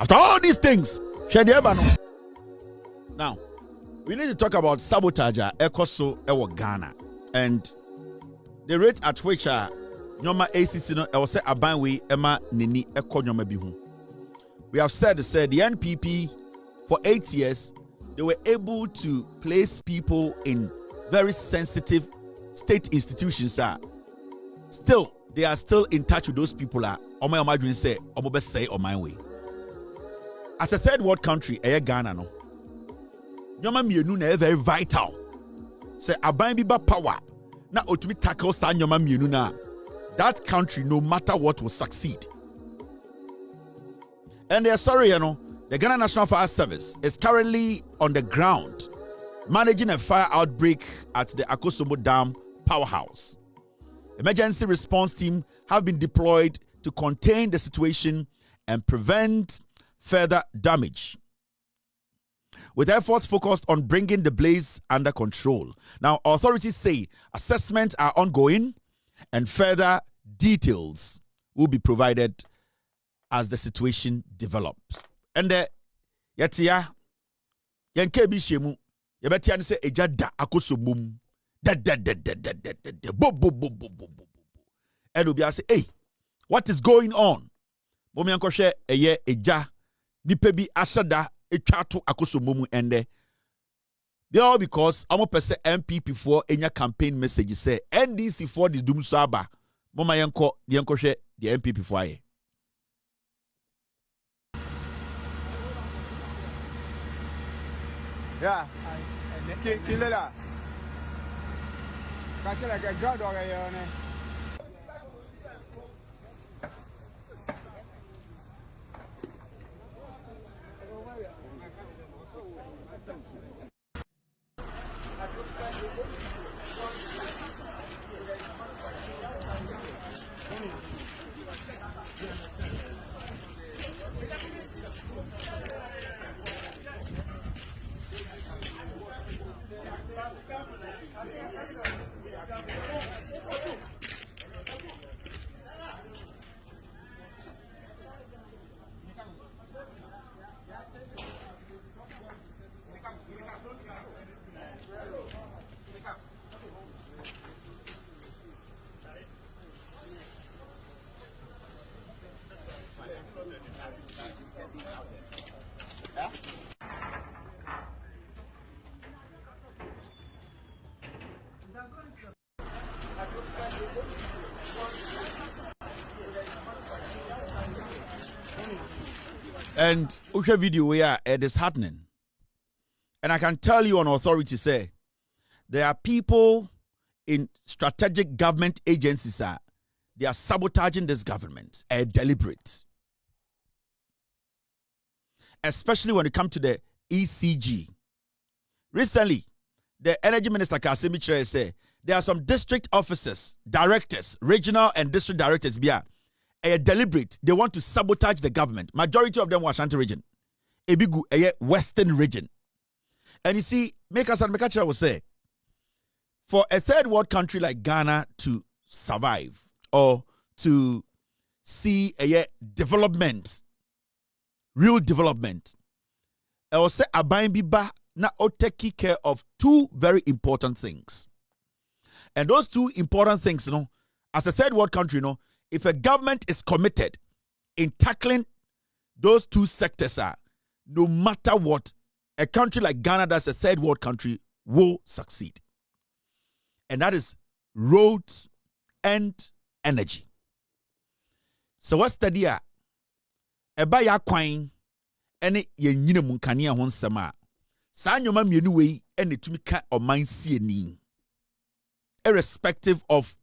After all these things, now we need to talk about sabotage ekoso ewo Ghana and the rate at which nyoma ACC no e say aban we ema nini eko nyoma bi hu. We have said the NPP for 8 years they were able to place people in very sensitive state institutions. Still, they are still in touch with those people. Omo say omo be say on my way. As a third world country, Ghana no. Nyoma mienu na very vital. Say aban bi ba power na otumi tackle sa nyoma mienu na. That country, no matter what, will succeed. And they're sorry, the Ghana National Fire Service is currently on the ground managing a fire outbreak at the Akosombo Dam powerhouse. Emergency response team have been deployed to contain the situation and prevent further damage, with efforts focused on bringing the blaze under control. Now, authorities say assessments are ongoing and further details will be provided as the situation develops. And yetia yenke bi shemu yebetia ne se eja da akosomum da bo and obi say, hey, what is going on? Bomi ankɔhwɛ eye eja nipa bi asada etwa to akosomum ende. They all because amo pese NPP for enya campaign message say NDC for the doom saba. Mama yenko hwe the NPP for aye. Yeah. Kilela. Kachela ke god wa ye ne. And Usha video where it is happening. And I can tell you on authority say there are people in strategic government agencies they are sabotaging this government deliberate. Especially when it comes to the ECG. Recently, the energy minister Kasemi Chere said there are some district officers, directors, regional and district directors deliberate. They want to sabotage the government. Majority of them were Ashanti region. Ebigu western region. And you see, Mekacha will say, for a third world country like Ghana to survive or to see a development, real development, I will say abayin biba na o take care of two very important things. And those two important things, as a third world country, if a government is committed in tackling those two sectors, no matter what, a country like Ghana that's a third world country will succeed. And that is roads and energy. So what's the deal? Eba ya kwan ene ye nyina munkane ho nsem a saa nyoma mienu wei ene tumi ka oman sie ni irrespective of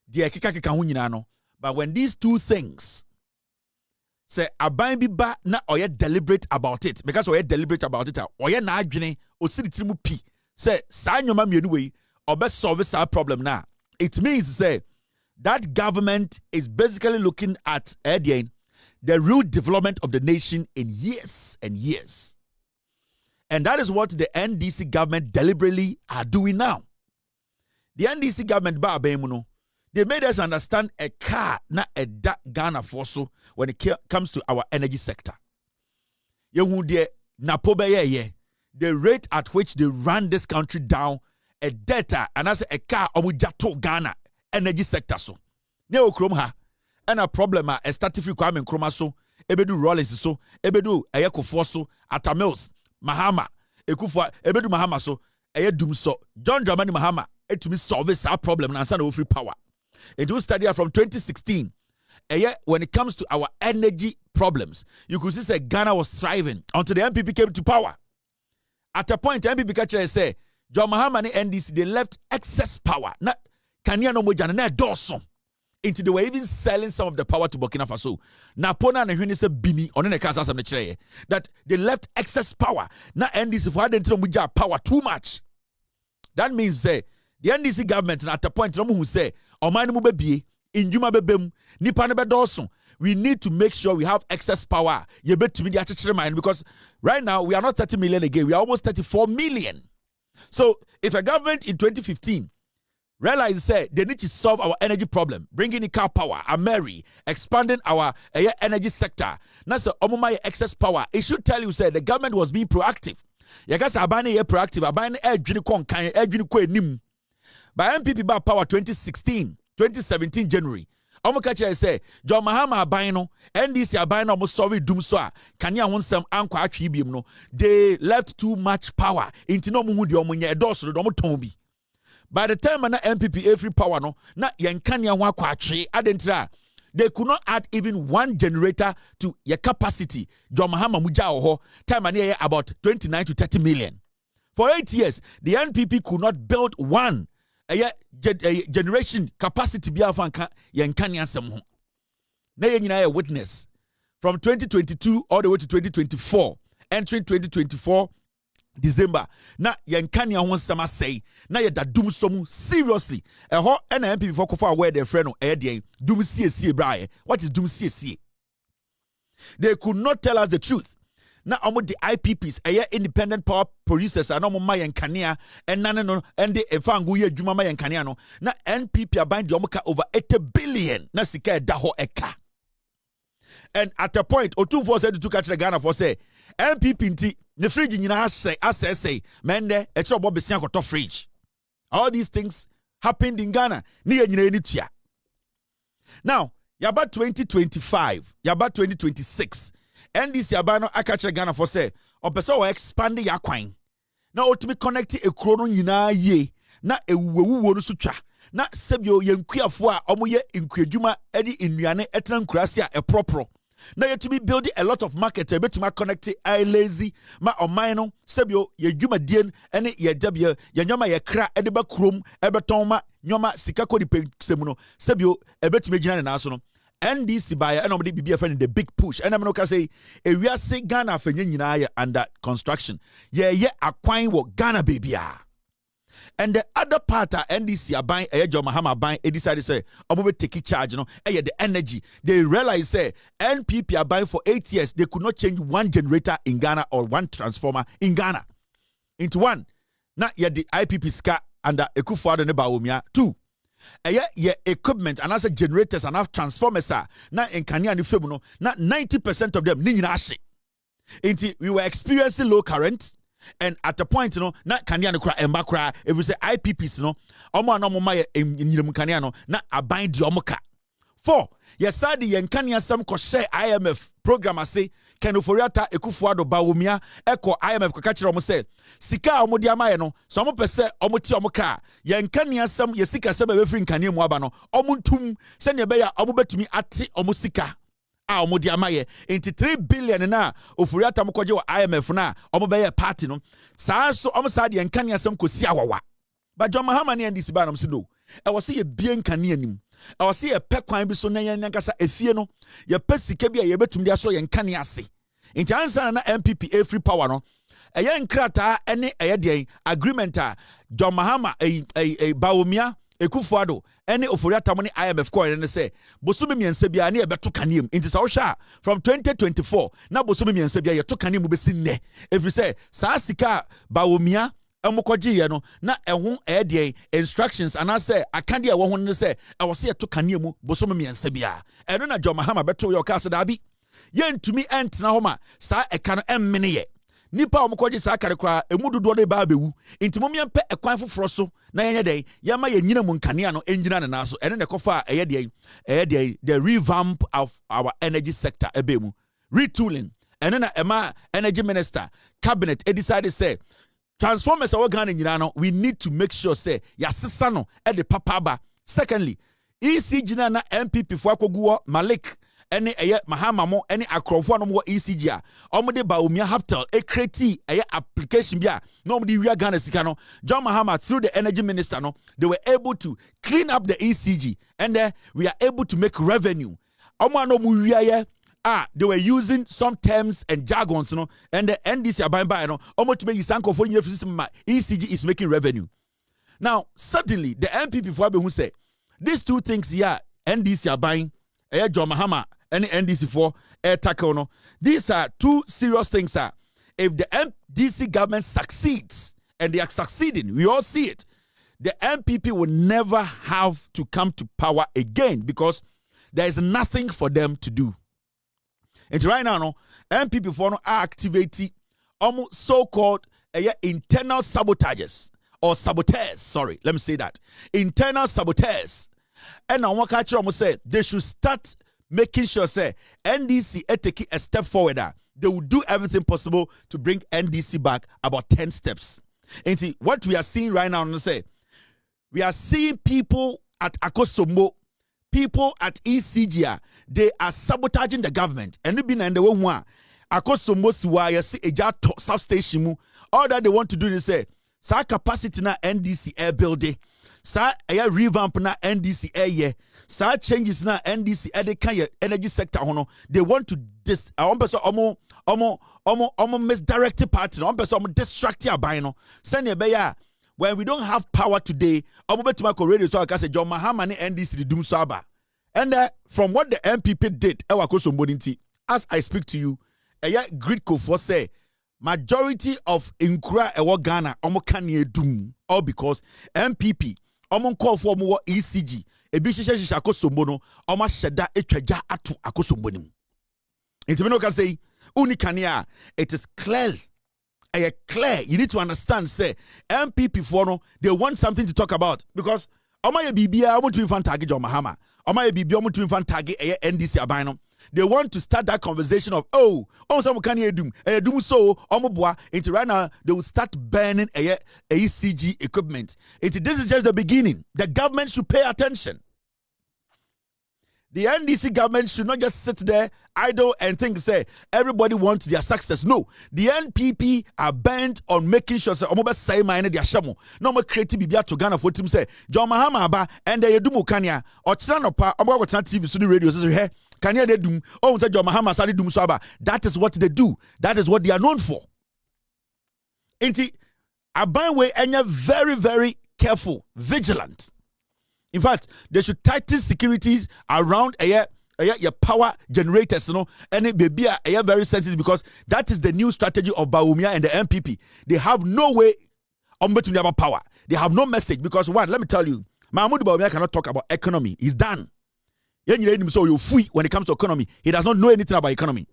the keka ho nyina no. But when these two things say aban bi ba na oye deliberate about it, because oye deliberate about it oye na adwene osiri tirimu pi say saa nyoma mienu wei obe solve saa problem na, it means say that government is basically looking at the real development of the nation in years and years. And that is what the NDC government deliberately are doing now. The NDC government they made us understand a car na a Ghana for so when it comes to our energy sector. yehu de napo beye the rate at which they ran this country down a data and as a car omujato Ghana energy sector so ne okrom ha and a problem a static requirement kroma so ebedu Rollins so ebedu ayekofo so atamils Mahama ekufo ebedu Mahama so dum so John Dramani Mahama etumi solve this problem na answer no free power. It will study from 2016. When it comes to our energy problems, you could see that Ghana was thriving until the NPP came to power. At a point, NPP catcher say, John Mahama and NDC, they left excess power. Na Kenya no mojana na doso. Into they were even selling some of the power to Burkina Faso. Na pona na hwene se bini on the kasa some chire that they left excess power. Na NDC for hadn't moja power too much. That means the NDC government at a point no who say omani mu bebie injuma bebem nipa ne bedoso. We need to make sure we have excess power. You bet to me because right now we are not 30 million again. We are almost 34 million. So if a government in 2015 realized say they need to solve our energy problem, bringing in car power, Ameri, expanding our energy sector, now so excess power, it should tell you say the government was being proactive. Yakasa abane proactive, abane nim. By NPP by power 2017 January. Omokacha say John Mahama abino NDC abino almost sorry doom so kanya wonsam anko atwi biem no they left too much power into no mu de omunye edoso do ton bi. By the time na NPP every power no na yenkania ho akwatwe adentra they could not add even one generator to your capacity. John Mahama muja oho time na about 29 to 30 million. For 8 years the NPP could not build one generation capacity be afanka yenkani asem ho na yenyina ye witness from 2022 all the way to 2024 entering 2024 December na yenkani ho nsem asei na ye dadum som seriously eho na MPP for kofa where their friend no de dum sie brae. What is dum sie? They could not tell us the truth. Na omo the IPPs independent power producers and omo mayen kania and no and the efangu ye dwuma mayen kania no na NPP abind the omoka over 80 billion na sika da ho eka. And at a point Otumfo said to catch the Ghana for say NPP nti ne fridge nyina say mende e tro bo besia koto fridge. All these things happened in Ghana ni nyina ni tua. Now yaba 2025 yaba 2026 NDC abano akache Ghana for say opeso we expand ya kwan na otumi connect ekuro no nyina ye na ewuwu no so twa na sebio yenkuafo a omoye nkuadwuma edi nnuane etena nkurase a epropro na yetumi build a lot of market betuma connect lazy ma oman no sebio yedwuma dien ene yedabia yenyoma yekra ede ba krom ebeton ma nyoma sika kodi pensem no sebio ebetumi gina na so no NDC by and nobody be a friend in the big push. And I'm not gonna say we are say Ghana for under construction. Yeah, acquiring what Ghana baby are. And the other part of NDC are buying John Mahama buying decided say I'm take charge, the energy. They realize say NPP are buying for 8 years, they could not change one generator in Ghana or one transformer in Ghana into one. Not yet the IPP ska under Ekufuado Nebawumia 2. Equipment and as generators and have transformers na enkania ni femu no na 90% of them ni nyina ahye. Inti we were experiencing low current and at the point na kania no kra emba kra if we say IPPs omo anomo ma nyinam kania no na aban di omo ka. 4 yesadi yenkania sam ko share IMF program ase Kenoforiata Ekufuado Bawumia Eko IMF ko kachira omo say sika omo di amaye no so omo pese omo ti omo ka yenkania sam ye sika sam be free nkania mu aba no omo ntum se ne be ya omo betumi ate omo sika a omo di amaye into 3 billion na Oforiata mo koje wo IMF na omo be ya party no saa so omo saa de yenkania sam ko si awawa ba John Mahama ne NDC ba no se no e wo se ye bie nkania nim I was see a peck wine be so nankasa efieno ye pesike bia ye betum dia so ye nkane ase nti ansa na MPP free power no eye nkrata ene eye de agreement a John Mahama Bawumia Ekufuado ene Oforiata mo ne IMF ko ne say bosumi miensa bia ne ye beto kanem nti sa wo hwa from 2024 na bosumi miensa bia ye to kanem be sinne every say sa sika Bawumia amokoji no na ehun de instructions and I say akande wo ho ne say I was here to kania mu bosom miensa bia eno na John Mahama beto yo ka se da bi yentumi entena homa sa eka no emmene ye nipa omkoje sa akare kra emu dodo de ba bewu nti mom yempe ekwan foforo so na yenye den yema yenyina mu nkane no enjina ne na so ene ne kofa eye de the revamp of our energy sector ebemu retooling ene na ema energy minister cabinet decided say transformers our Ghana nyina no we need to make sure say yasesa no e de papa ba. Secondly, ECG na NPP fo akoguo Malik ene eye Mahama mo ene akrofo no mo ECG a omode ba omia haptel e create eye application bia no omode wi Ghana sika no John Mahama through the energy minister no they were able to clean up the ECG and we are able to make revenue. Omo no mu wi they were using some terms and jargons, you know, and the NDC are buying by, you know, almost to make you system. ECG is making revenue. Now, suddenly, the NPP who say these two things here, NDC are buying, John Mahama, and NDC for air tackle. No, these are two serious things. If the NDC government succeeds, and they are succeeding, we all see it, the NPP will never have to come to power again because there is nothing for them to do. And right now, no, NPP for no activate so-called internal sabotages or saboteurs. Sorry, let me say that internal saboteurs. And now one catcher almost said they should start making sure say NDC take a step forward. They will do everything possible to bring NDC back about 10 steps. And see what we are seeing right now. Say we are seeing people at Akosombo. People at ECG, they are sabotaging the government. And we've been in the one substation. All that they want to do is say, sa capacity na NDC air building, sa air revamp na NDC air, sa changes na NDC air energy sector. They want to misdirect party. Distract your buying. Send your bayer. When we don't have power today, I'm about to make a radio talk. I said, John Mahama and NDC the Doom Saba. And from what the NPP did, as I speak to you, a grid code for say, majority of Inkura ewa Ghana, Omokanye Doom, all because NPP, Omon call for more ECG, a bishisha Akosombono, Oma Shada Etwaja Atu Akosombonim. Intimino can say, Unikania, it is clear. Clear, you need to understand, say, MPP for no, they want something to talk about because Omaya Bibia, I want to infant target John Mahama. Omaya Bibia, I want to infant target NDC Abino. They want to start that conversation of some can you do so Omobwa into right now they will start burning a ECG equipment. This is just the beginning. The government should pay attention. The NDC government should not just sit there idle and think, say, everybody wants their success. No, the NPP are bent on making sure, say, Omoba say my their shamo. No more creative bibia to Ghana for team say, John Mahama ba and they do mukanya or Chanopa, Omoba TV, studio radio, says, hey, Kanya they do, say John Mahama Sadi Dum Saba. That is what they do. That is what they are known for. Inti, Abanwe, and you're very, very careful, vigilant. In fact, they should tighten securities around your power generators, you know, and it may be very sensitive because that is the new strategy of Bawumia and the NPP. They have no way to have power. They have no message because one, let me tell you, Mahmoud Bawumia cannot talk about economy. He's done. So you free when it comes to economy. He does not know anything about economy.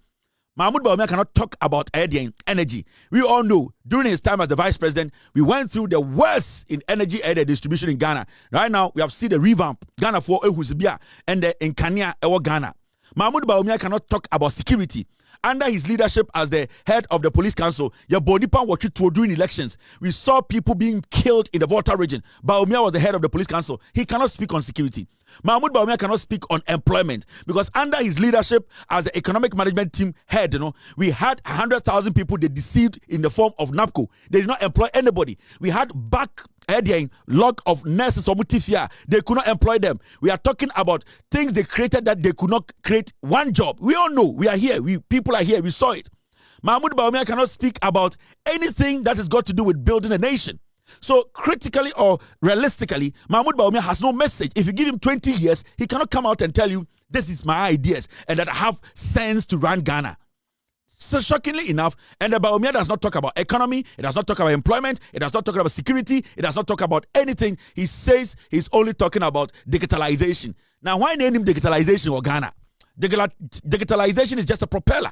Mahmoud Bawumia cannot talk about energy. We all know during his time as the vice president, we went through the worst in energy distribution in Ghana. Right now, we have seen the revamp Ghana for Ehuzibia and in Kenya, Ghana. Mahmoud Bawumia cannot talk about security. Under his leadership as the head of the police council, Yabonipan was during elections. We saw people being killed in the Volta region. Bawumia was the head of the police council. He cannot speak on security. Mahmoud Bawumia cannot speak on employment because under his leadership as the economic management team head, we had 100,000 people they deceived in the form of NAPCO. They did not employ anybody. We had log of nurses or mutifia. They could not employ them. We are talking about things they created that they could not create one job. We all know. We are here. People are here. We saw it. Mahmoud Bawumia cannot speak about anything that has got to do with building a nation. So critically or realistically, Mahmoud Bawumia has no message. If you give him 20 years, he cannot come out and tell you, this is my ideas and that I have sense to run Ghana. So shockingly enough, and the Bawumia does not talk about economy, it does not talk about employment, it does not talk about security, it does not talk about anything. He says he's only talking about digitalization. Now, why name him digitalization or Ghana? Digitalization is just a propeller.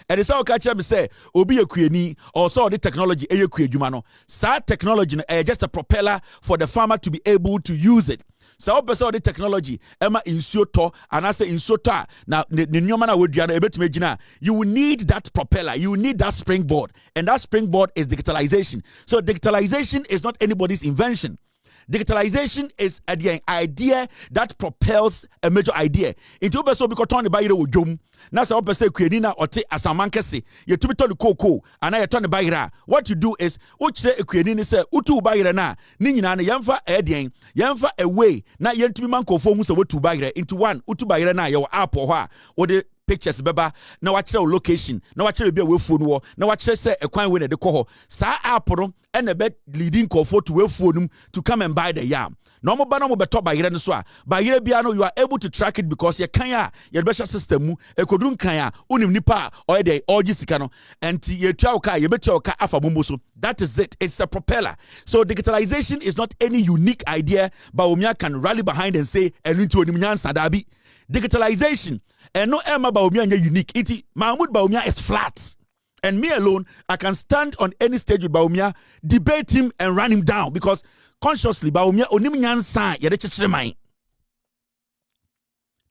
And it's how catch me say, Obi a kuyeni, or so the technology, a kuyejumano. Sa technology is just a propeller for the farmer to be able to use it. So the technology, Emma insuto, and I say insuta. Now, you will need that propeller, you will need that springboard, and that springboard is digitalization. So digitalization is not anybody's invention. Digitalization is the idea that propels a major idea. Into obeso bi koton ba yire wodwom. Na se opese kuani na ote asamankese, ye tumi to the koko, ana ye to ne ba yire. What you do is uchire ekuani ni se utu ba yire na ni nyina na yemfa yemfa away na yentumi mankofo hu se wotu ba yire into one utu ba yire na ye wo app ho a wo de pictures beba na wachire location na wachire bia we phone wo na wachire se ekwan we na de ko ho sa app no and a bed leading for to we phone to come and buy the yam no mo ba no mo beto ba yire no so a ba yire bia no you are able to track it because ye kan a ye special system mu ekodun kan a unim nipa or the orgy sika no and ye twa ka ye betua ka afa momo so. That is it. It's a propeller. So digitalization is not any unique idea but Baumia can rally behind and say elinto onim nyansa dabi. Digitalization and no Emma Baumia unique. Iti Mahmoud Baumia is flat. And me alone, I can stand on any stage with Baumia, debate him and run him down because consciously Baumia onim nyansa yede chechire man.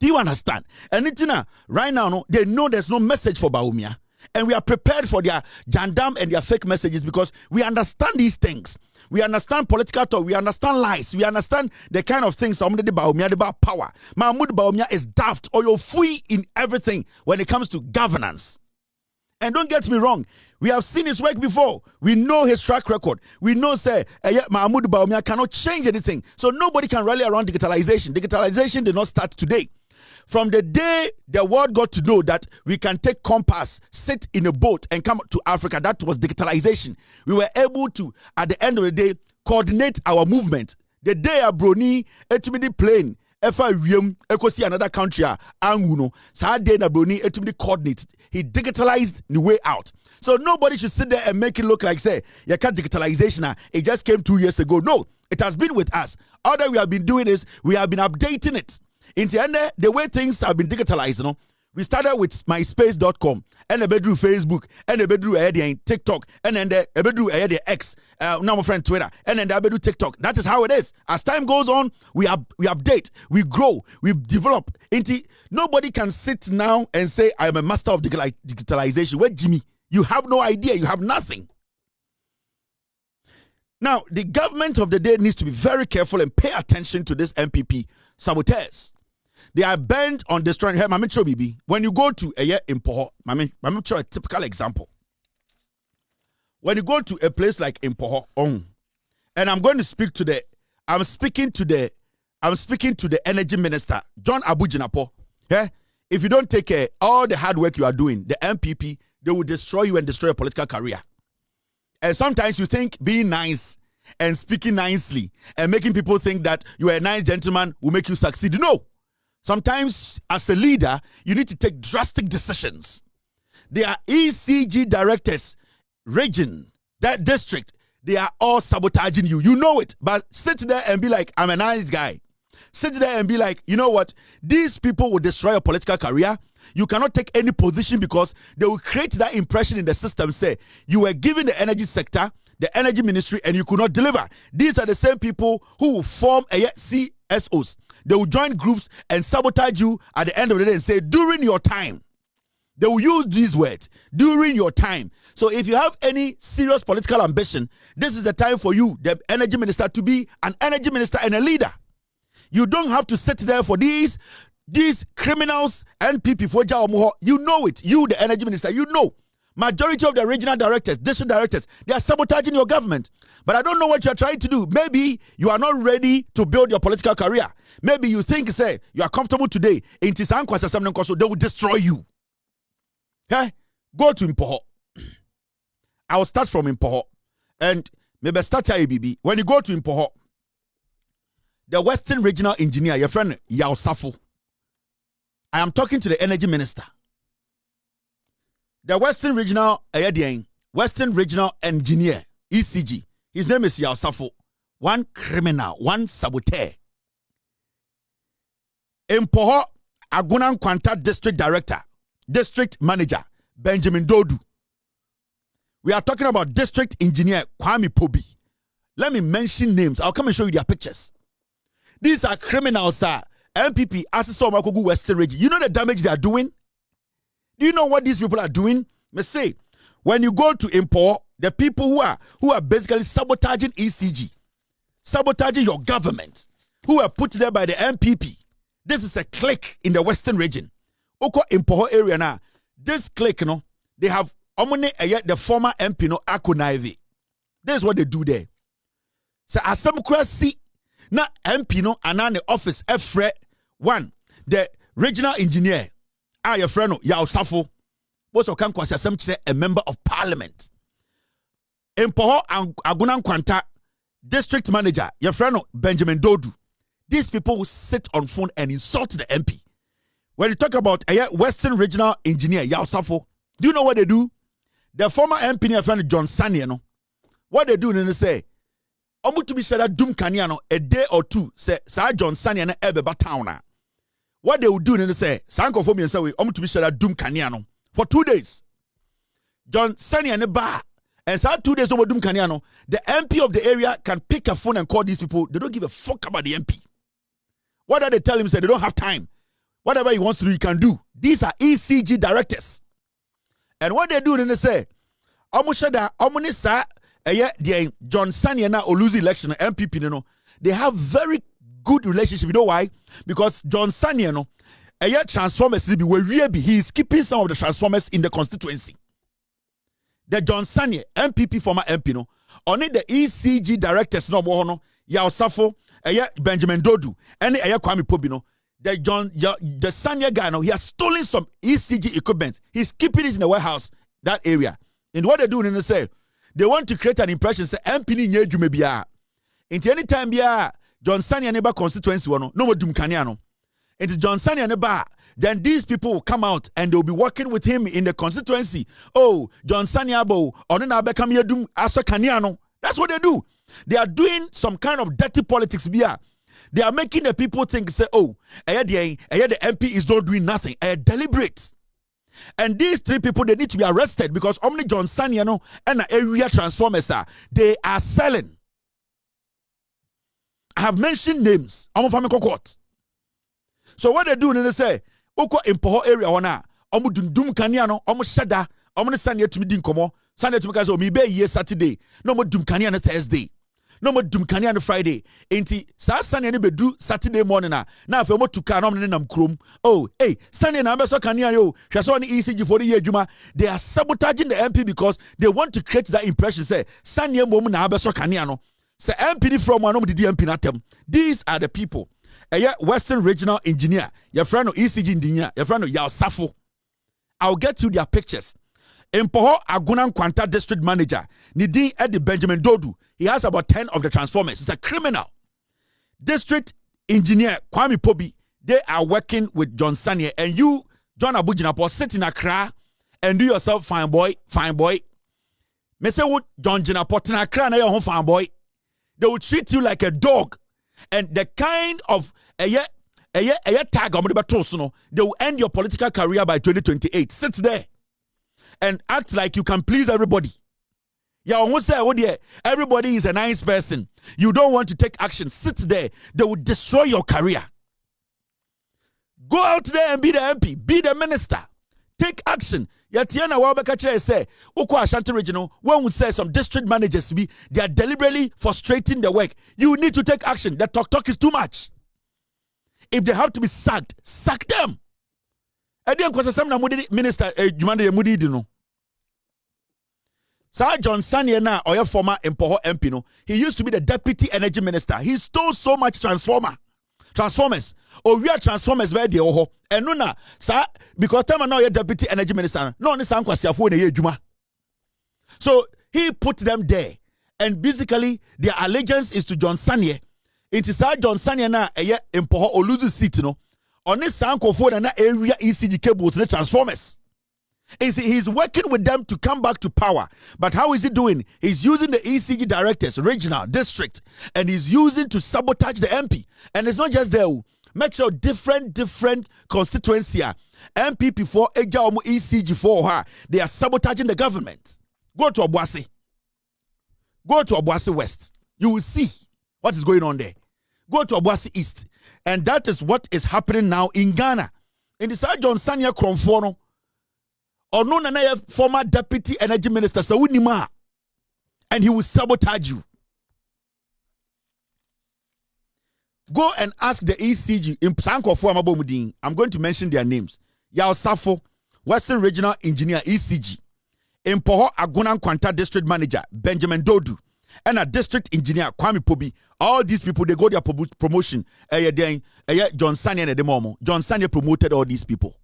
Do you understand? And Nitina, right now, no, they know there's no message for Baumia. And we are prepared for their jandam and their fake messages because we understand these things. We understand political talk. We understand lies. We understand the kind of things somebody Baumia about power. Mahmoud Baumia is daft or you're free in everything when it comes to governance. And don't get me wrong, we have seen his work before. We know his track record. We know, say, Mahmoud Baumia cannot change anything. So nobody can rally around digitalization. Digitalization did not start today. From the day the world got to know that we can take compass, sit in a boat and come to Africa, that was digitalization. We were able to, at the end of the day, coordinate our movement. The day a Burńing, etumidi plane, efa wiem, ekosi another country, anguno, sa day na Burńing, etumidi coordinate. He digitalized the way out. So nobody should sit there and make it look like, say, you can't digitalization, it just came 2 years ago. No, it has been with us. All that we have been doing is, we have been updating it. In the end, the way things have been digitalized, you know, we started with myspace.com and a bedroom Facebook and a bedroom TikTok and then the bedroom X, now my friend Twitter and then the bedroom TikTok. That is how it is. As time goes on, we update, we grow, we develop. Nobody can sit now and say, I am a master of digitalization. Where Jimmy? You have no idea. You have nothing. Now, the government of the day needs to be very careful and pay attention to this NPP saboteurs. They are bent on destroying her. When you go to a Impoho, a typical example. When you go to a place like Impoho, and I'm speaking to the energy minister, John Abujinapo. Yeah? If you don't take care, all the hard work you are doing, the NPP, they will destroy you and destroy your political career. And sometimes you think being nice and speaking nicely and making people think that you are a nice gentleman will make you succeed. No. Sometimes, as a leader, you need to take drastic decisions. There are ECG directors, region, that district, they are all sabotaging you. You know it. But sit there and be like, I'm a nice guy. Sit there and be like, you know what? These people will destroy your political career. You cannot take any position because they will create that impression in the system. Say, you were given the energy sector, the energy ministry, and you could not deliver. These are the same people who will form a CSOs. They will join groups and sabotage you at the end of the day and say, during your time. They will use these words, during your time. So if you have any serious political ambition, this is the time for you, the energy minister, to be an energy minister and a leader. You don't have to sit there for these criminals and people for Jaomuho. You know it. You, the energy minister, you know. Majority of the regional directors, district directors, they are sabotaging your government. But I don't know what you're trying to do. Maybe you are not ready to build your political career. Maybe you think, say, you are comfortable today. They will destroy you. Okay? Go to Impoho. I will start from Impoho. And maybe start ABB. When you go to Impoho, the Western Regional Engineer, your friend Yao Safo, I am talking to the Energy Minister. The Western Regional Engineer, ECG, his name is Yao Safo. One criminal, one saboteur. Impoho, Agunan Kwanta District Director, District Manager, Benjamin Dodu. We are talking about District Engineer Kwame Pobi. Let me mention names. I'll come and show you their pictures. These are criminals, sir. NPP, Assessor Makogu Western Region. You know the damage they are doing? Do you know what these people are doing? Me say, when you go to import, the people who are basically sabotaging ECG, sabotaging your government, who are put there by the NPP. This is a clique in the Western Region. Oko import area now. This clique, they have the former MP, Akonaive. This is what they do there. So asamkrasi na MP anane office efre one the regional engineer your friend Yao Safo both of can kwasasem a member of parliament. Empoho Agunan Kwanta district manager your friend Benjamin Dodu. These people will sit on phone and insult the MP. When you talk about a Western regional engineer Yao Safo, do you know what they do? The former MP your friend John Sanye, what they do is they say to be said that Doom Kanyano a day or two say Sir John Sanya and Ebeba Towner. What they would do is say Sanko for me and say to be said that Doom Kanyano for 2 days. John Sanya and Bar and Sir 2 days over Doom Kanyano, the MP of the area can pick a phone and call these people. They don't give a fuck about the MP. What are they tell him? Say they don't have time. Whatever he wants to do, he can do. These are ECG directors. And what they do is they say, John Sanya na Oluzi election MPP they have very good relationship. You know why? Because John Sanya transformers he is keeping some of the transformers in the constituency. The John Sanya MPP former MP only the ECG directors Yao Safo Benjamin Dodu and Kwame Pobi the Sanya guy he has stolen some ECG equipment. He's keeping it in the warehouse that area. And what they do in the say they want to create an impression say MP ni nye dwuma bia. Into any time bia John Sanya neba constituency no mo dum kania no. Into John Sanya neba then these people will come out and they will be working with him in the constituency. Oh, John Sanya bo ono na be come dum aso kania no. That's what they do. They are doing some kind of dirty politics bia. They are making the people think say oh, the MP is not doing nothing. Deliberate. And these three people, they need to be arrested because only John Sanya and the area transformers they are selling. I have mentioned names. I'm from court. So what they do is they say, "Oko impoho area wana, omu dum kaniano, omu shada, omu Sanya to me dinkomo, Sanya to me kazo mi be ye Saturday, no mo dum kaniano Thursday." No more dum kania Friday. Enti sa Sanya ni be do Saturday morning na afi omo tuka na omne nam krom. Oh, hey, Sanya na be so kania yo. Hweso ni ECG for the year adwuma. They are sabotaging the MP because they want to create that impression say Sanya mom na be so kania no. Say MP from one the MP na tem. These are the people. Western regional engineer, your friend ECG engineer, your friend Yao Safo. I'll get you their pictures. Empoho Agunan Kwanta district manager, Nidin Eddie Benjamin Dodu. He has about 10 of the transformers. He's a criminal. District engineer Kwame Pobi. They are working with John Sanya. And you, John Abujinapo, sit in Accra and do yourself fine boy, fine boy. Me say what John Jinapo in Accra na your home fine boy. They will treat you like a dog. And the kind of tag they will end your political career by 2028. Sit there and act like you can please everybody. Yeah, almost say, oh dear, everybody is a nice person. You don't want to take action. Sit there. They will destroy your career. Go out there and be the MP, be the minister. Take action. Yatiana Wabakache say, Uko Ashanti Regional, one would say some district managers they are deliberately frustrating the work. You need to take action. The talk is too much. If they have to be sacked, sack them. I didn't question some minister Jumande Mudi dino. Sir John Sanya na or your former Empoho MP no, he used to be the deputy energy minister. He stole so much transformers. Or we are transformers where they oho. And no na sir because time now your deputy energy minister. No ni san kwasi afo na ye juma. So he put them there. And basically their allegiance is to John Sanya. It is Sir John Sanya na Empoho Oluzi seat no. On this sanko for na area ECG cables the transformers. He's working with them to come back to power. But how is he doing? He's using the ECG directors, regional, district, and he's using to sabotage the MP. And it's not just there. make sure different constituency NPP for ECG for they are sabotaging the government. Go to Obuasi. Go to Obuasi West. You will see what is going on there. Go to Obuasi East. And that is what is happening now in Ghana. In the side John Sanya Kromfono, or no former deputy energy minister, Sawunima, and he will sabotage you. Go and ask the ECG in Sanko for Amabomudin. I'm going to mention their names. Yao Safo, Western Regional Engineer ECG. In Poho Agunan Kwanta District Manager Benjamin Dodu. And a District Engineer Kwame Pobi. All these people, they got their promotion. John Sanya and the Momo. John Sanya promoted all these people.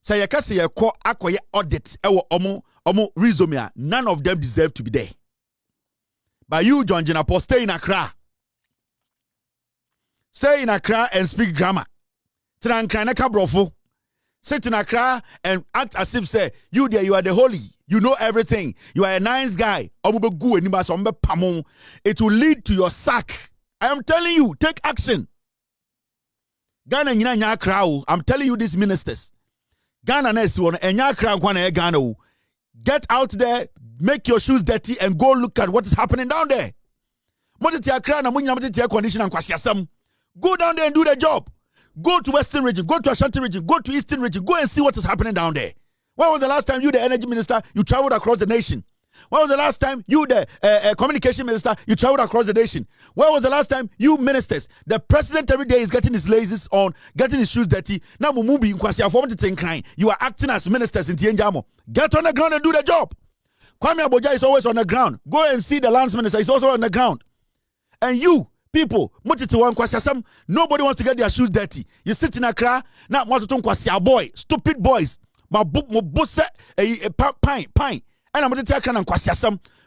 So you can say you call akoye audit omo resume. None of them deserve to be there. But you, John Jenapo, stay in Accra. Stay in Accra and speak grammar. Trankanaka brofo. Sit in Accra and act as if say you there, you are the holy. You know everything. You are a nice guy. It will lead to your sack. I am telling you, take action. Ghana nyina Accra. I'm telling you, these ministers. Ghana nesi won enya Accra kwana Ghana. Get out there, make your shoes dirty, and go look at what is happening down there. Accra na air condition and kwasiasam. Go down there and do the job. Go to Western region, go to Ashanti region, go to Eastern region, go and see what is happening down there. When was the last time you, the energy minister, you traveled across the nation? When was the last time you, the communication minister, you traveled across the nation? When was the last time you ministers, the president every day is getting his laces on, getting his shoes dirty? Now you are acting as ministers in Tienjamo. Get on the ground and do the job. Kwame Aboja is always on the ground. Go and see the lands minister, he's also on the ground. And you, people, nobody wants to get their shoes dirty. You sit in Accra, now boy, stupid boys. Pine. And I'm going to tell you,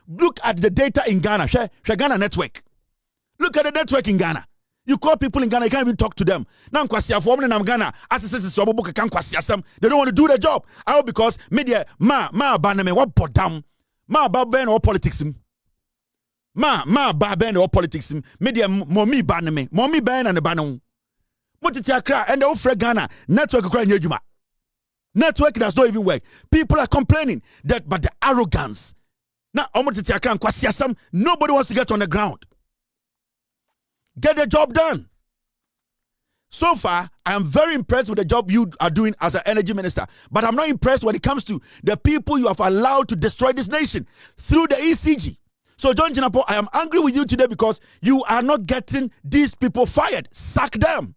look at the data in Ghana. Ghana network. Look at the network in Ghana. You call people in Ghana, you can't even talk to them. Now, Ghana, they don't want to do their job. How? Because media, what bottom, ban or politics. Ban or politics. Media, mommy ban and the ban. And the old Ghana network. Network does not even work. People are complaining that, but the arrogance. Now, nobody wants to get on the ground. Get the job done. So far, I am very impressed with the job you are doing as an energy minister. But I'm not impressed when it comes to the people you have allowed to destroy this nation through the ECG. So, John Jinapo, I am angry with you today because you are not getting these people fired. Sack them.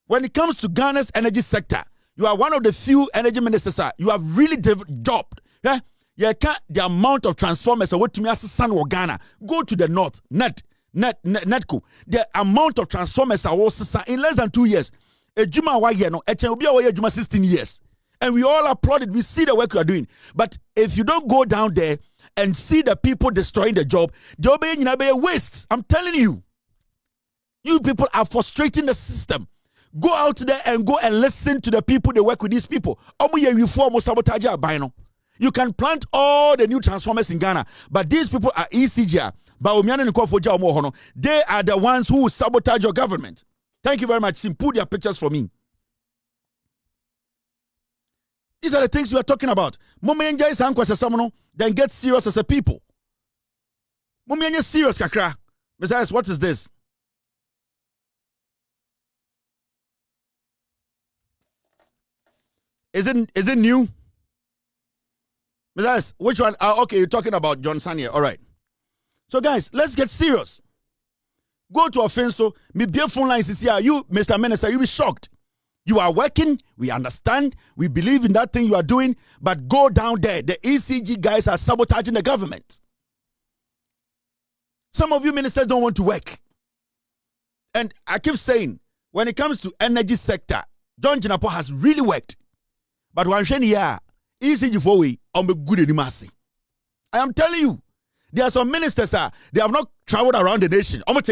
When it comes to Ghana's energy sector, you are one of the few energy ministers, sir. You have really jobbed. Yeah? The amount of transformers are what to me as San Ghana. Go to the north, Netco. The amount of transformers are also in less than 2 years. A Juma wa year no, a Juma 16 years. And we all applaud it. We see the work you are doing. But if you don't go down there and see the people destroying the job, they'll be a waste. I'm telling you. You people are frustrating the system. Go out there and go and listen to the people they work with these people. You can plant all the new transformers in Ghana, but these people are ECG. They are the ones who will sabotage your government. Thank you very much. Sim, put their pictures for me. These are the things we are talking about. Then get serious as a people. Serious, kakra. Besides, what is this? Is it new? Besides, which one? Okay, you're talking about John Sanya. All right. So, guys, let's get serious. Go to Offenso. Me be phone lines this year. You, Mr. Minister, you'll be shocked. You are working. We understand. We believe in that thing you are doing. But go down there. The ECG guys are sabotaging the government. Some of you ministers don't want to work. And I keep saying, when it comes to energy sector, John Jinapo has really worked. But one thing here, ECG for we on the good anymore. I am telling you, there are some ministers, they have not traveled around the nation. And I'm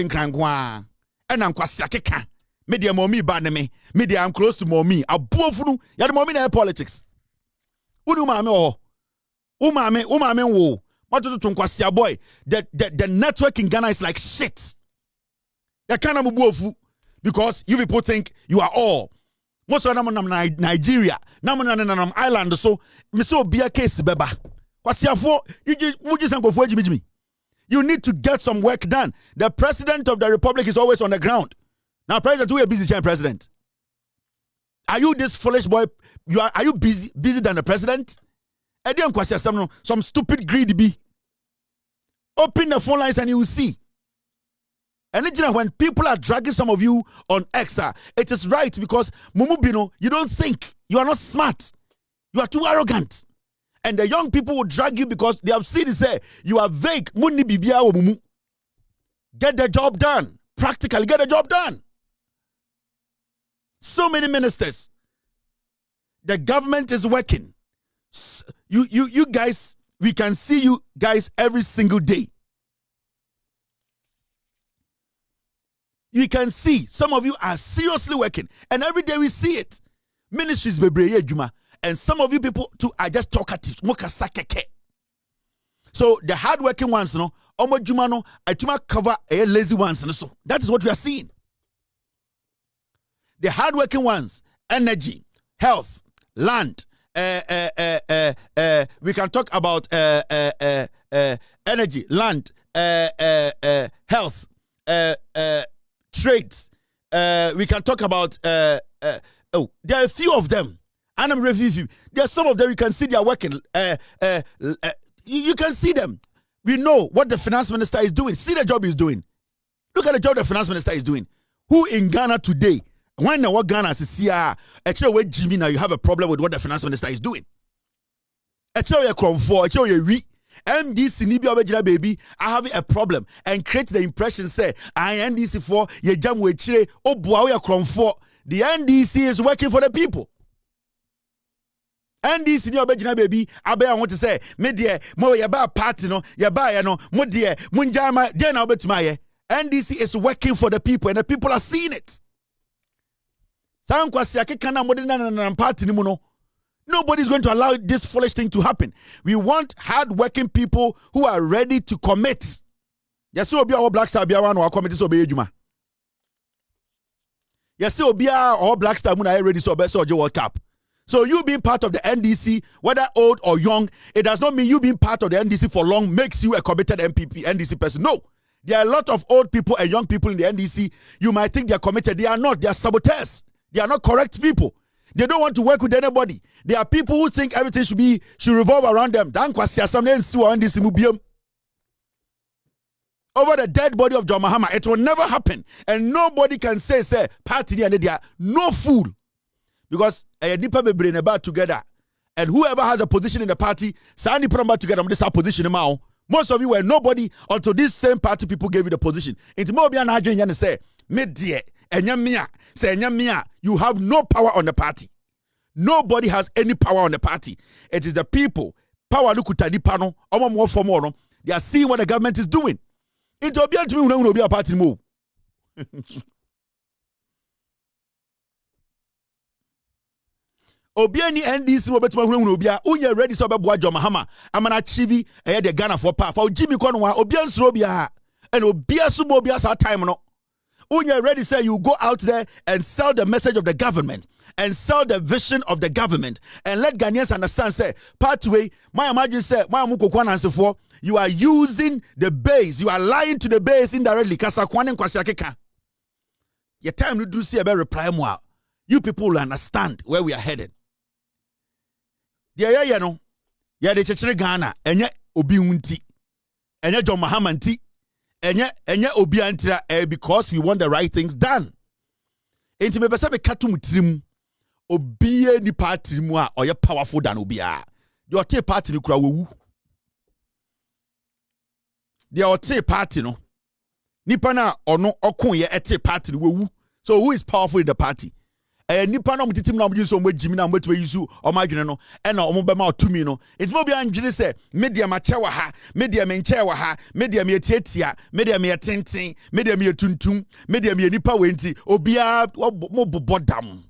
kwasiakeka. Media mommy baneme. Media I'm close to mommy. Abofunu. Ya the mommy na politics. Umame wo. What to kwasia boy? The network in Ghana is like shit. Ya kana mubuofu. Because you people think you are all. Most of them are Nigeria, nam island, so me so be a case beba. You need to get some work done. The president of the republic is always on the ground. Now, president, who is a busy president? Are you this foolish boy? Are you busy than the president? Some stupid greedy be. Open the phone lines and you will see. And when people are dragging some of you on X, it is right because Mumubino, you don't think. You are not smart. You are too arrogant. And the young people will drag you because they have seen it say, you are vague. Get the job done. Practically, get the job done. So many ministers. The government is working. You guys, we can see you guys every single day. You can see some of you are seriously working, and every day we see it. Ministries bebreye juma, and some of you people too are just talkative. So the hardworking ones, no, omo juma no, atuma cover a lazy ones, no. So that is what we are seeing. The hardworking ones, energy, health, land. We can talk about energy, land, health, trades. We can talk about there are a few of them. And I'm reviewing. There are some of them you can see they are working. You can see them. We know what the finance minister is doing. See the job he's doing. Look at the job the finance minister is doing. Who in Ghana today? When what Ghana says, actually, with Jimmy now, you have a problem with what the finance minister is doing. Actually, you're for actually, you're weak. MDC Nibia baby, I have a problem and create the impression say I NDC for ye jam we chire oh boy for the NDC is working for the people. NDC Nibia baby, I want to say me dear mo ya ba party no ya ba ya no mo dear munjama dear na obetuma NDC is working for the people and the people are seeing it. Nobody's going to allow this foolish thing to happen. We want hard-working people who are ready to commit. Yes, will be our Black Star Biawan or committee so be Juma. Yes, will be our Black Star Moon ready so best or World Cup. So you being part of the NDC, whether old or young, it does not mean you being part of the NDC for long makes you a committed NPP, NDC person. No. There are a lot of old people and young people in the NDC. You might think they are committed. They are not. They are saboteurs. They are not correct people. They don't want to work with anybody. There are people who think everything should revolve around them. Over the dead body of John Mahama, it will never happen. And nobody can say party and they are no fool. Because NPP be bring about together. And whoever has a position in the party, Sani put them together, this position now. Most of you were nobody until this same party people gave you the position. Into more be an argument and say, me dear. You have no power on the party. Nobody has any power on the party. It is the people. Power lukutani pano. They are seeing what the government is doing. It will be a party move. Obiani NDC Uye ready so John Mahama. I'm an achieve the Ghana for power. For Jimmy Conwa, Obian Robia and Obia Sumobia sa time no. When you're ready, say you go out there and sell the message of the government and sell the vision of the government and let Ghanaians understand, say, pathway, my imagine say, my for you are using the base, you are lying to the base indirectly. Your time to do see about reply more. You people will understand where we are headed. Yeah, no. Yeah, the Church Ghana, and yet Obi Unti, and yet John Mahamanti. Because we want the right things done. Enti me pese be katum trim obiye ni party mu a oye powerful than obia. The ote party ni kura wewu. The ote party no. Nipa na ono okun ye ete party ni wewu. So who is powerful in the party? Nipa na mutitim na mujin so mo jimi na mbeto yisu o madwene no e na o bema otumi no enti mo bia ndwene se media ma che wa ha media me nche wa ha media me tietia media me tenten media me tuntum media me nipa wenti obia mo bobodam.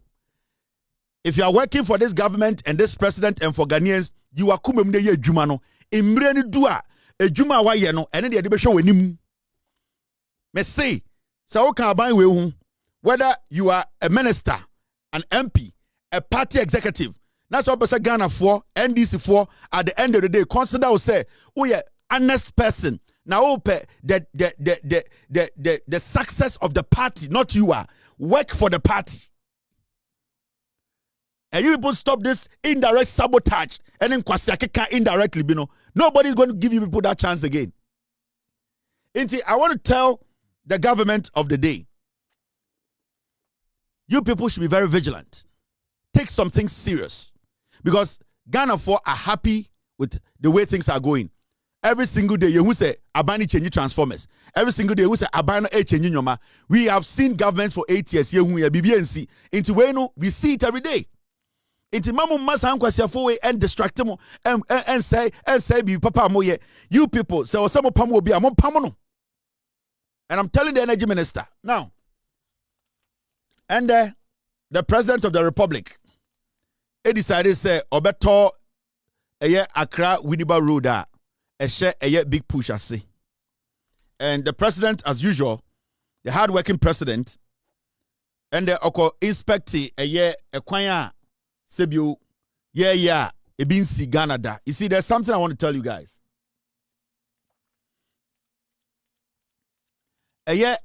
If you are working for this government and this president and for Ghanaians, you are kumem ne ye adwuma no emre ni du a adwuma wa ye no ene de behwe wanim me say o kan aban we hu whether you are a minister, an MP, a party executive. That's what person Ghana for, NDC for. At the end of the day, consider will say, oh yeah, honest person. Now the success of the party, not you are. Work for the party. And you people stop this indirect sabotage. And then kwasiakeka indirectly, you know. Nobody's going to give you people that chance again. I want to tell the government of the day, you people should be very vigilant. Take something serious. Because Ghana for are happy with the way things are going. Every single day, you say Abani change transformers. Every single day, you say Abani change nyoma. We have seen governments for 8 years. You BBNC into weno we see it every day. Into mamu masa ankwasi afo and distract mo and say be papa moye. You people say osamo pamo bi amon pamono. And I'm telling the energy minister now. And the president of the republic, he decided say obeto Accra Winneba Road a big push I say. And the president, as usual, the hard-working president, and the inspect a kwanya sebio e bin si Ghana da. You see, there's something I want to tell you guys. The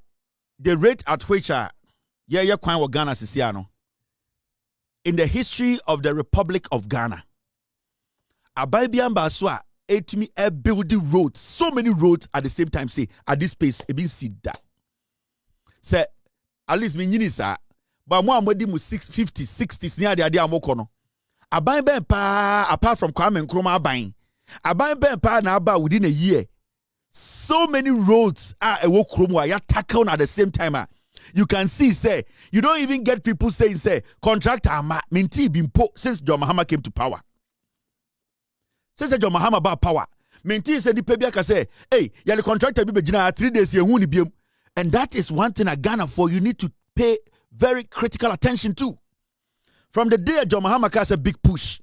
rate at which kwanya Ghana sisiano in the history of the Republic of Ghana. Abaibian Baswa me a building roads, so many roads at the same time. Say at this pace, it been see that. Say at least me nyinisa, but more amodi mu 50, 60s near the idea amokono. Abai ben pa apart from Kwame Nkrumah abai. Abai ben pa na aba within a year. So many roads are a walk krumu ya tackle at the same time. You can see, say, you don't even get people saying, say, contractor minti been po since John Mahama came to power. Since John Mahama about power, minti said the Pebiaka say, hey, you're the contractor be 3 days here, and that is one thing at Ghana for you need to pay very critical attention to. From the day John Mahama has a big push,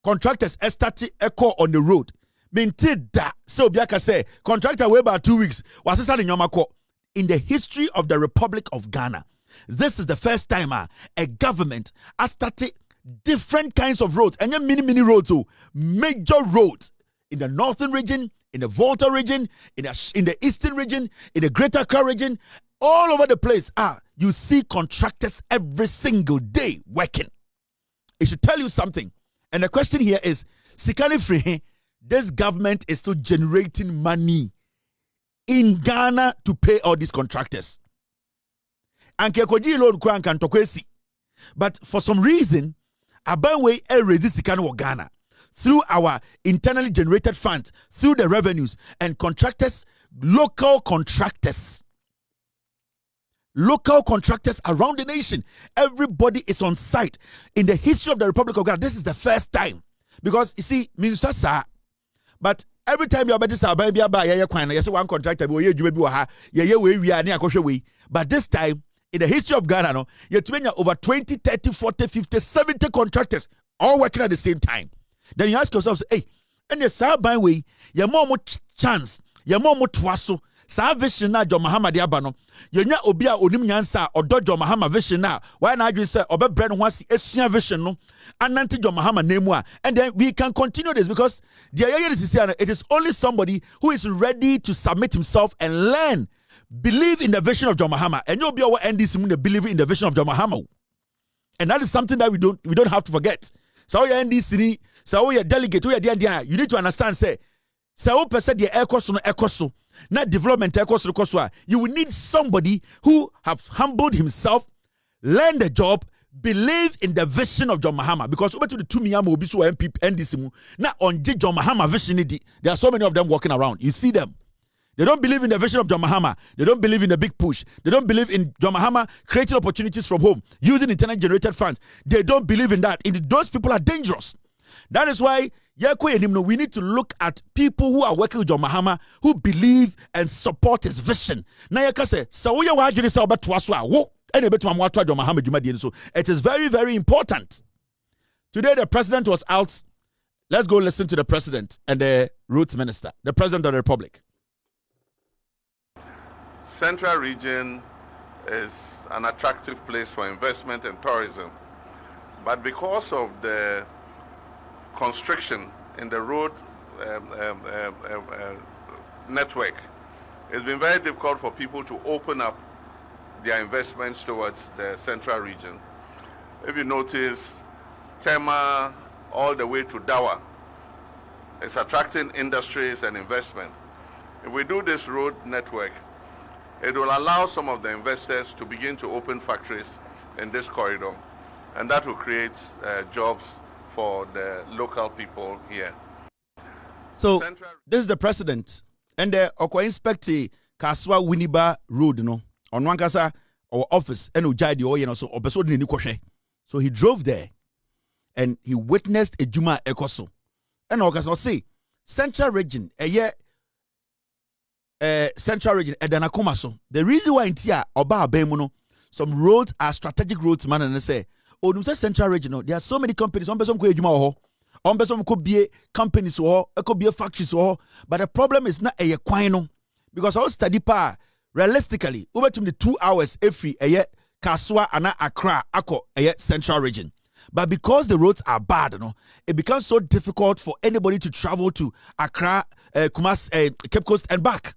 contractors started echo on the road. Minti da so Biaka say contractor way about 2 weeks was in Yomako. In the history of the Republic of Ghana, this is the first time a government has started different kinds of roads, and mini roads, too, major roads in the northern region, in the Volta region, in the eastern region, in the Greater Accra region, all over the place. You see contractors every single day working. It should tell you something. And the question here is, Sikani Free, this government is still generating money in Ghana to pay all these contractors. And Kekoji loan kwan kan tokwesi. But for some reason, Abanwe resist Ghana through our internally generated funds, through the revenues and contractors, local contractors around the nation. Everybody is on site. In the history of the Republic of Ghana, this is the first time. Because you see, Minusasa, but every time you are better, you say one contractor, but this time, in the history of Ghana, you're over 20, 30, 40, 50, 70 contractors all working at the same time. Then you ask yourself, hey, and the Sabai way, you're more chance, you're more twasso. Sa vision na John Mahama de abano. Yenya obi a onim nyansa odo John Mahama vision na. Why na adwin say obebre no hwasi esua vision no. Ananti John Mahama name a. And then we can continue this because it is only somebody who is ready to submit himself and learn, believe in the vision of John Mahama. And you'll be our NDC believe in the vision of John Mahama. And that is something that we don't have to forget. So your NDC, so your delegate, you need to understand say so person the ekoso not development ekoso. You will need somebody who have humbled himself, learned the job, believe in the vision of John Mahama. Because over to the 2 million will be so NPP NDC now on John Mahama vision. There are so many of them walking around. You see them. They don't believe in the vision of John Mahama. They don't believe in the big push. They don't believe in John Mahama creating opportunities from home, using internet generated funds. They don't believe in that. Those people are dangerous. That is why we need to look at people who are working with John Mahama, who believe and support his vision. So it is very, very important. Today the president was out. Let's go listen to the president and the roads minister, the president of the republic. Central region is an attractive place for investment and tourism. But because of the constriction in the road network, it's been very difficult for people to open up their investments towards the central region. If you notice, Tema all the way to Dawa is attracting industries and investment. If we do this road network, it will allow some of the investors to begin to open factories in this corridor, and that will create jobs for the local people here. So this is the president, and the Okwa inspect Kaswa Winiba Road, no, on Wankasa or office, and Ujadi or so episode in Nikoshe. So he drove there, and he witnessed a Juma Ekoso, and Okasa say central region, a year. Central region, Edanakoma so. The reason why in Tia Oba Bemuno, some roads are strategic roads, man, and they say, oh, you say central region, there are so many companies, on person could be companies or it could be a factories or, but the problem is not a quino because I study pa realistically over to the 2 hours every a year Kaswa and Accra Ako a central region. But because the roads are bad, it becomes so difficult for anybody to travel to Accra, Kumas, Cape Coast and back.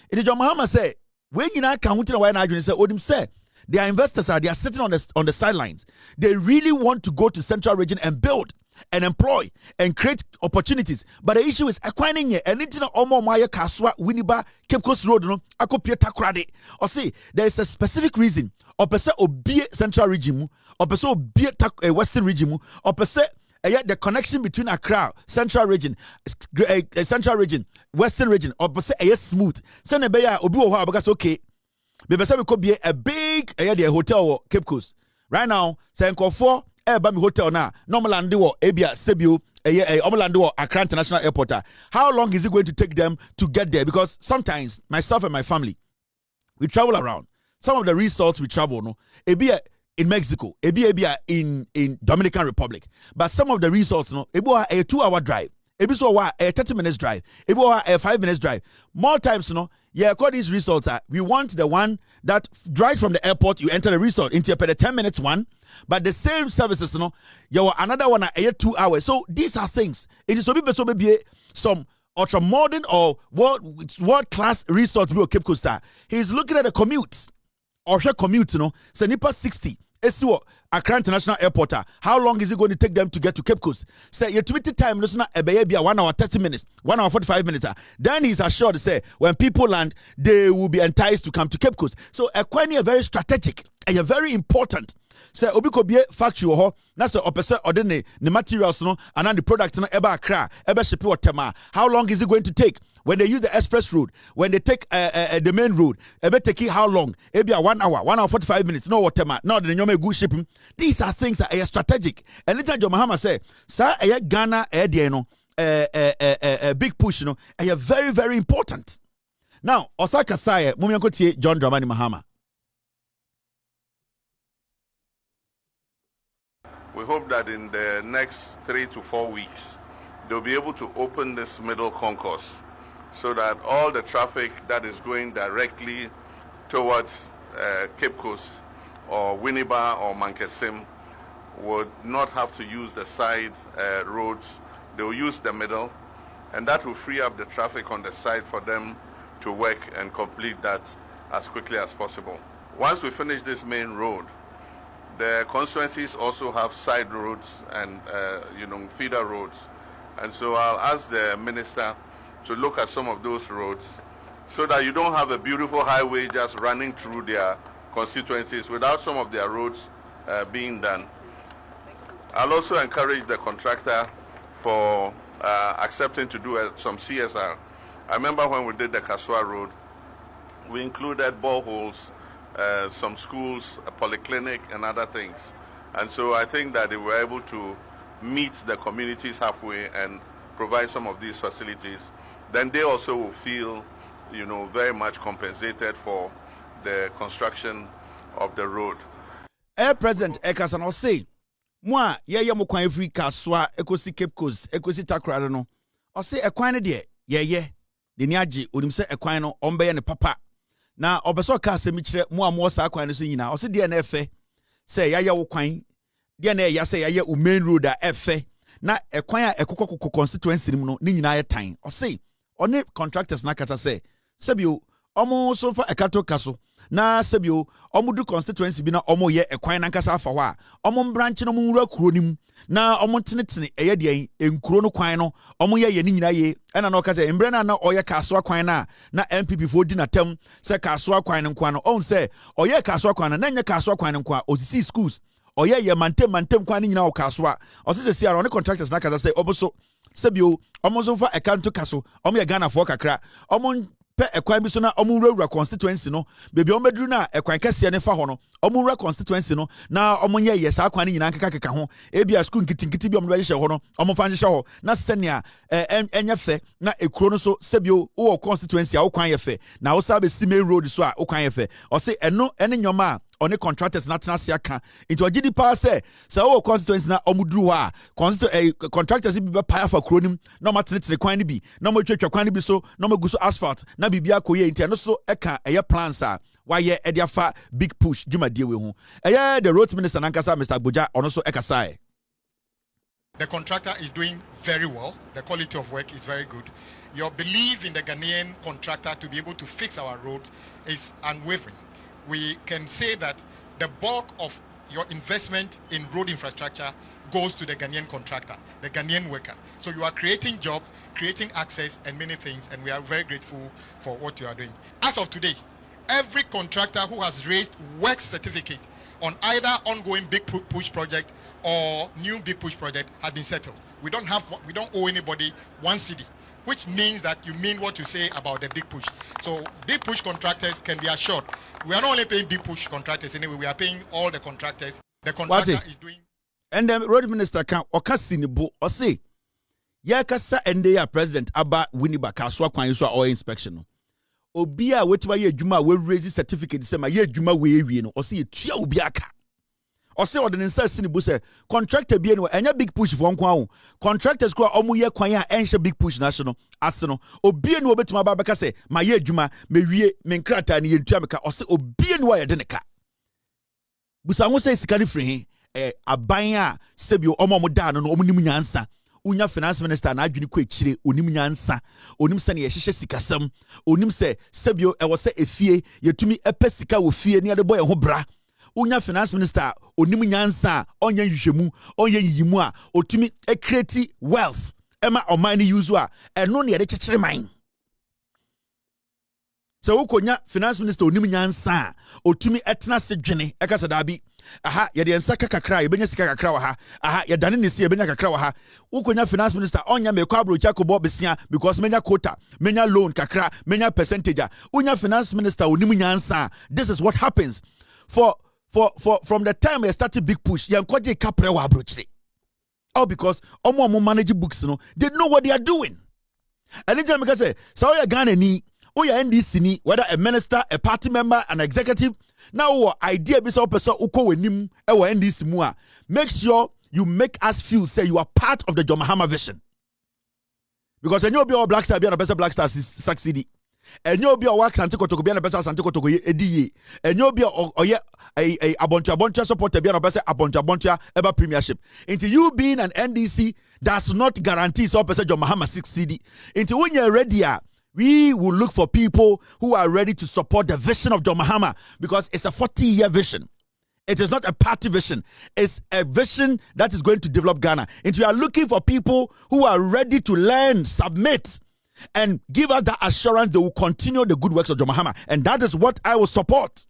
It is John Mahama say, when you not counting away now, you say, Odim say, their investors they are sitting on the sidelines. They really want to go to central region and build and employ and create opportunities. But the issue is acquiring it. And it's not Omo Maya Kaswa, Winiba, Cape Coast Road, Ako Pieta Krade. Or see, there is a specific reason. Or per se obi central region, or per se obi western region, or per se the connection between Accra, central region, western region, or per se smooth. Send a beya obi oha because okay. Because we could be a big hotel or Cape Coast. Right now, say for Bami Hotel now, normal and do Abia Sebio, Omolando Accra International Airport. How long is it going to take them to get there? Because sometimes myself and my family, we travel around. Some of the resorts we travel, no, Abia in Mexico, Abia in Dominican Republic. But some of the resorts, no, Abia a 2-hour drive. Abia a 30 minutes drive. Abia a 5 minutes drive. More times, no. Yeah, according these results, we want the one that drives from the airport, you enter the resort into a 10 minutes one, but the same services, you know, another one at 2 hours. So these are things. It is so maybe some ultra modern or world class resort we Cape Coast. He's looking at the commute or her commute, say nipa 60. Esiwo Accra International Airport. How long is it going to take them to get to Cape Coast? Say your Twitter time listen a 1 hour 30 minutes, 1 hour 45 minutes. Then he's assured to say when people land, they will be enticed to come to Cape Coast. So a very strategic and very important. Say obi ko be factory ho na so opese odene the materials no and the products no eba Accra eba ship Tema. How long is it going to take? When they use the express road, when they take the main road, ebe take how long? Maybe 1 hour, 1 hour 45 minutes. No whatever. No, the nyome good shipping. These are things that are strategic. And later John Mahama say, "Sir, Ghana, big push, very very important." Now, Osaka say, Mumianko John Dramani Mahama. We hope that in the next 3 to 4 weeks, they'll be able to open this middle concourse so that all the traffic that is going directly towards Cape Coast or Winneba or Mankesim would not have to use the side roads. They will use the middle, and that will free up the traffic on the side for them to work and complete that as quickly as possible. Once we finish this main road, the constituencies also have side roads and feeder roads. And so I'll ask the minister to look at some of those roads so that you don't have a beautiful highway just running through their constituencies without some of their roads being done. I'll also encourage the contractor for accepting to do some CSR. I remember when we did the Kaswa Road, we included boreholes, some schools, a polyclinic, and other things. And so I think that they were able to meet the communities halfway and provide some of these facilities. Then they also will feel, very much compensated for the construction of the road. Air President Ekasan will say, "Moi, ye mo kwan free Kaswa, ekosi Cape Coast, ekosi Takrado no. I say ekwan de, ye. The niaje onim se ekwan no ombe ne papa. na obeso ka asemi kire mo amwo sa kwan no so nyina o se de na efe say yaya wo kwan de na ya say yaya o main road a efe na ekwan a ekokoko constituency mu no ni nyina ye tan o se one contractors na kata say sebio omo so fa ekato kaso na sebio omo du constituency bi na omo ye ekwan na nkasa afa ho a omo branch no mu wura kuro nim na omo tenetene eye de enkuro no kwan no omo ye ni nyina ye ena na okata embre na oye kaso kwan na NPP fo di na tem se kaso kwan no kwan no on se oye kaso kwan na nya kaso kwan no kwan osisi schools oye ye mantem kwan ni nyina o kaso a osisi sia ro ne contractors na kata say oboso sebio omo so fa ekanto kaso omo ye Ghana fo kakra omo pe ekwan bi so na omuwura constituency no bebi omeduru na ekwan kese ne fa ho no omuwura constituency no na omunye ye sa kwan nyina nkeka ho ebia school nkitinkiti bi omdo hye ho no omfa nhye ho na senia enye fe na ekuro no so sebio wo constituency a wo kwan ye fe na wo sa be sime road so a wo kwan ye fe o se eno ene nyoma on the contractors na tenase aka into ogidi pa say wo constituency na omuduru ho a contractors bi be pay for kronim na matenetene kwan ni bi na matwetwa kwan ni bi so na maguso asphalt na bibia koye inte no so eka eye plans a why ediafa big push jumadie we hu the road minister nankasa Mr. Boja ono so ekasa. The contractor is doing very well. The quality of work is very good. Your belief in the Ghanaian contractor to be able to fix our roads is unwavering. We can say that the bulk of your investment in road infrastructure goes to the Ghanaian contractor, the Ghanaian worker. So you are creating jobs, creating access and many things, and we are very grateful for what you are doing. As of today, every contractor who has raised work certificate on either ongoing big push project or new big push project has been settled. We don't owe anybody one cedi, which means that you mean what you say about the big push. So big push contractors can be assured. We are not only paying big push contractors anyway, we are paying all the contractors. The contractor is doing. And the road minister can okasinibo or say, Yakasa and they are president about Winneba Kaswa Kwan or inspection. Obia wetima ye juma we raise certificate say my ye juma we wi no or say tua obiaka. Or say ordinance sinibo say contractor bi no enya big push for nkwan contractors ko omo ye kwan a enhye big push national aseno obia no obetima ba beka say my ye juma me wie me nkrata ne ye ntua meka or say obia no ye de ne ka busa ho say sika ne free aban a sebio omo da no omo nim nyansa unya finance minister na adwini ko ekire onim nyansa onim se ne ye hyehye sikasam onim se sebio e wo se efie yetumi epe sika wo fie ne de boy ho bra unya finance minister onim nyansa onye nhwehwemu onye yiyimu a otumi create wealth ema oman ni use a eno ne ye de kyekere man so ukonya finance minister onim nyansa otumi etena se dwene ekasa dabi aha ye de nsaka kakra ye benya sika kakra wa ha aha ye dane ne se ye benya kakra wa ha ukonya finance minister onya me kwa brocha ko bo besia because menya quota menya loan kakra menya percentage unya finance minister onim nyansa. This is what happens for from the time I started big push yankoje kapre wa abrochire all because omo manage books no they know what they are doing. And then because say so you Ghana ni o ya NDC ni whether a minister, a party member, an executive now what idea be so person uko wenim e wo NDC mu a make sure you make us feel say you are part of the Mahama vision, because when you be all black star be an person black star succeed and you be a wax and take to be an person and take to edi and you be a aboncha supporter be an person aboncha ever premiership into you being an NDC does not guarantee so person Mahama succeed into when you're ready. We will look for people who are ready to support the vision of John Mahama, because it's a 40-year vision. It is not a party vision. It's a vision that is going to develop Ghana. And we are looking for people who are ready to learn, submit, and give us that assurance they will continue the good works of John Mahama. And that is what I will support.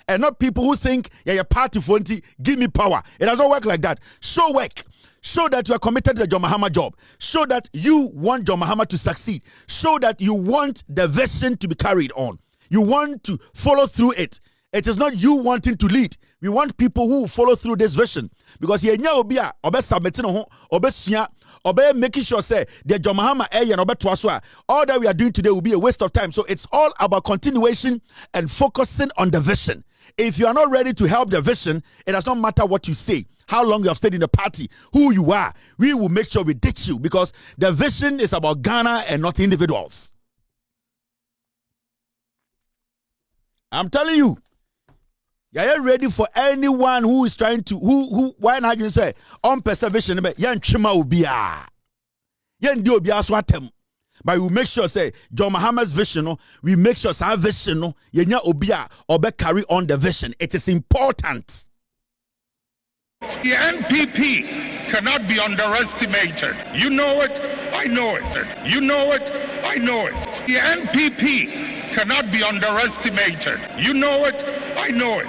And not people who think, yeah, your party fonti, give me power. It doesn't work like that. Show work. Show that you are committed to the John Mahama job. Show that you want John Mahama to succeed. Show that you want the vision to be carried on. You want to follow through it. It is not you wanting to lead. We want people who follow through this vision. Because ye nya obi a obe submitting ho, obe sua, obe making sure say the John Mahama and obe toaso. All that we are doing today will be a waste of time. So it's all about continuation and focusing on the vision. If you are not ready to help the vision, it does not matter what you say, how long you have stayed in the party, who you are. We will make sure we ditch you, because the vision is about Ghana and not individuals. I'm telling you. Yeah, you ready for anyone who is trying to why not you say on preservation yan chima ubia. Yan di obia swatem. But we make sure say John Mahama's vision, no, we make sure our vision, no, yenya obia obe carry on the vision. It is important. The NPP cannot be underestimated. You know it, I know it. You know it, I know it. The NPP cannot be underestimated. You know it, I know it.